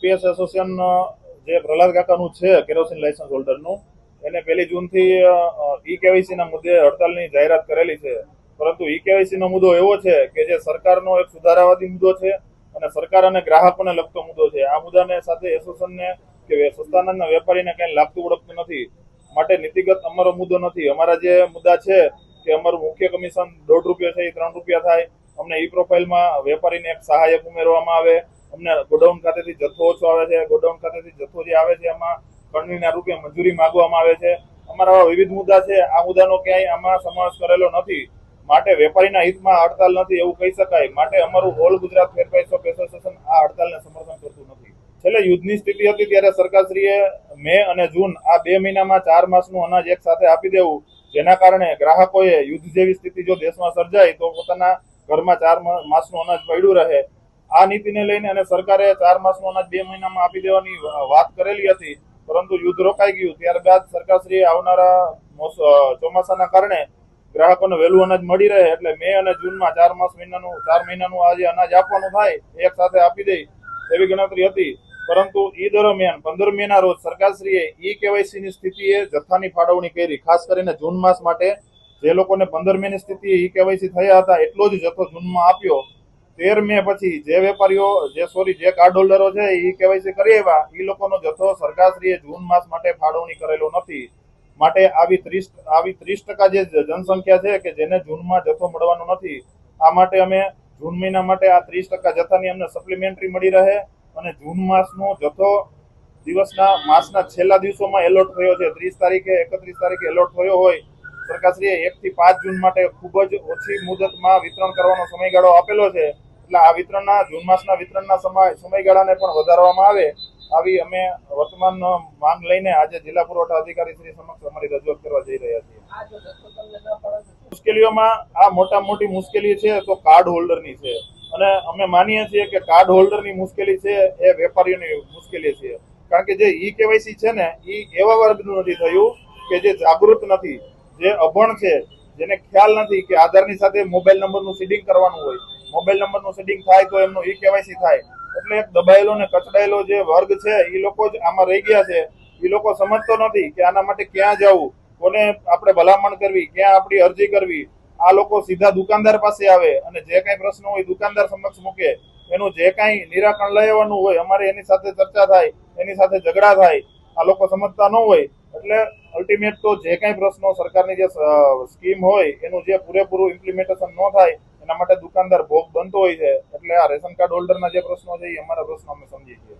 APS association જે પ્રહલાદ કાકાનું છે kerosene licence હોલ્ડરનું, એને 1 જૂનથી ઈ કેવાયસી ના મુદ્દે હડતાલની જાહેરાત કરેલી છે. પરંતુ ઈ કેવાયસી નો મુદ્દો એવો છે કે જે સરકારનો એક સુધારાવાદી મુદ્દો છે અને સરકાર અને ગ્રાહકોને લગતો મુદ્દો છે. આ મુદ્દાને સાથે એસોસિએશનને કે સસ્તાના વેપારીને કઈ લાગતું ઓળખતું નથી. માટે નીતિગત અમારો મુદ્દો નથી. અમારા જે મુદ્દા છે કે અમારું મુખ્ય કમિશન ₹1.5 છે એ ₹3 થાય. અમને ઈ પ્રોફાઇલમાં વેપારીને એક સહાયક ઉમેરવામાં આવે. અમને ગોડાઉન ખાતેથી જથ્થો ઓછો આવે છે. ગોડાઉન ખાતેથી જથ્થો જે આવે છે એમાં ખંડણીના રૂપે મંજૂરી માંગવામાં આવે છે. અમારા વિવિધ મુદ્દા છે. આ મુદ્દાનો ક્યાંય આમાં સમાવેશ કરેલો નથી. માટે વેપારીના હિતમાં હડતાલ નથી એવું કહી શકાય. માટે અમારું ઓલ ગુજરાત ફેરફાર શોપ એસોસિએશન આ હડતાલને સમર્થન કરતું નથી. છેલ્લે યુદ્ધની સ્થિતિ હતી ત્યારે સરકારશ્રીએ મે અને જૂન આ 2 મહિનામાં 4 માસનું અનાજ એક સાથે આપી દેવું, જેના કારણે ગ્રાહકોએ યુદ્ધ જેવી સ્થિતિ જો દેશમાં સર્જાય તો પોતાના ઘરમાં 4 માસનું અનાજ પડ્યું રહે. આ નીતિને લઈને અને સરકારે 4 માસનું અનાજ 2 મહિનામાં આપી દેવાની વાત કરેલી હતી, પરંતુ યુદ્ધ રોકાઈ ગયું. ત્યારબાદ સરકારશ્રીએ આવનારા ચોમાસાના કારણે ગ્રાહકોને વહેલું અનાજ મળી રહે એટલે મે અને જૂનમાં 4 મહિનાનું આ જે અનાજ આપવાનું થાય એક સાથે આપી દે એવી ગણતરી હતી. પરંતુ એ દરમિયાન 15 મેના રોજ સરકારશ્રીએ ઈ કેવાયસી ની સ્થિતિએ જથ્થાની ફાળવણી કરી. ખાસ કરીને જૂન માસ માટે જે લોકોને 15 મેની સ્થિતિએ ઈ કેવાયસી થયા હતા એટલો જ જથ્થો જૂનમાં આપ્યો. 13 મે પછી જે વેપારીઓ જે કાર્ડ હોલ્ડરો છે ઈ કેવાયસી કરી આવ્યા એ લોકોનો જથ્થો સરકારશ્રીએ જૂન માસ માટે ફાળવણી કરેલો નથી. માટે આવી 30% જે જનસંખ્યા છે કે જેને જૂનમાં જથ્થો મળવાનો નથી. આ માટે અમે જૂન મહિના માટે આ 30% જથ્થાની અમને સપ્લિમેન્ટરી મળી રહે અને જૂન માસનો જથ્થો માસના છેલ્લા દિવસોમાં એલોટ થયો છે. 30 તારીખે 31 તારીખે એલોટ થયો હોય. સરકારશ્રીએ 1 થી 5 જૂન માટે ખૂબ જ ઓછી મુદતમાં વિતરણ કરવાનો સમયગાળો આપેલો છે. એટલે આ જૂન માસના વિતરણના સમયગાળાને પણ વધારવામાં આવે આવી અમે વર્તમાન માંગ લઈને આજે જિલ્લા પુરવઠા અધિકારી શ્રી સમક્ષ અમારી રજૂઆત કરવા જઈ રહ્યા છીએ. મુશ્કેલીઓમાં આ મોટી મુશ્કેલી છે તો કાર્ડ હોલ્ડરની છે અને અમે માનીએ છીએ કે કાર્ડ હોલ્ડરની મુશ્કેલી છે એ વેપારીઓની મુશ્કેલી છે. કારણ કે જે ઈ કેવાયસી છે ને એ એવા વર્ગનું નથી થયું કે જે જાગૃત નથી, જે અભણ છે, જેને ખ્યાલ નથી કે આધારની સાથે મોબાઈલ નંબરનું સીડિંગ કરવાનું હોય. મોબાઈલ નંબરનું સીડિંગ થાય તો એમનું ઈ કેવાયસી થાય. એટલે એક દબાયેલો ને કચડાયેલો જે વર્ગ છે એ લોકો જ આમાં રહી ગયા છે. એ લોકો સમજતો નથી કે આના માટે ક્યાં જવું, કોને આપણે ભલામણ કરવી, ક્યાં આપણી અરજી કરવી. આ લોકો સીધા દુકાનદાર પાસે આવે અને જે કઈ પ્રશ્ન હોય દુકાનદાર સમક્ષ મૂકે. એનું જે કઈ નિરાકરણ લાવવાનું હોય અમારે એની સાથે ચર્ચા થાય, એની સાથે ઝઘડા થાય. આ લોકો સમજતા ન હોય એટલે અલ્ટિમેટ તો જે કઈ પ્રશ્નો સરકારની જે સ્કીમ હોય એનું જે પૂરેપૂરું ઇમ્પ્લિમેન્ટેશન ન થાય એના માટે દુકાનદાર ભોગ બનતો હોય છે. એટલે આ રેશન કાર્ડ હોલ્ડરના જે પ્રશ્નો છે એ અમારા પ્રશ્નો અમે સમજીએ છીએ.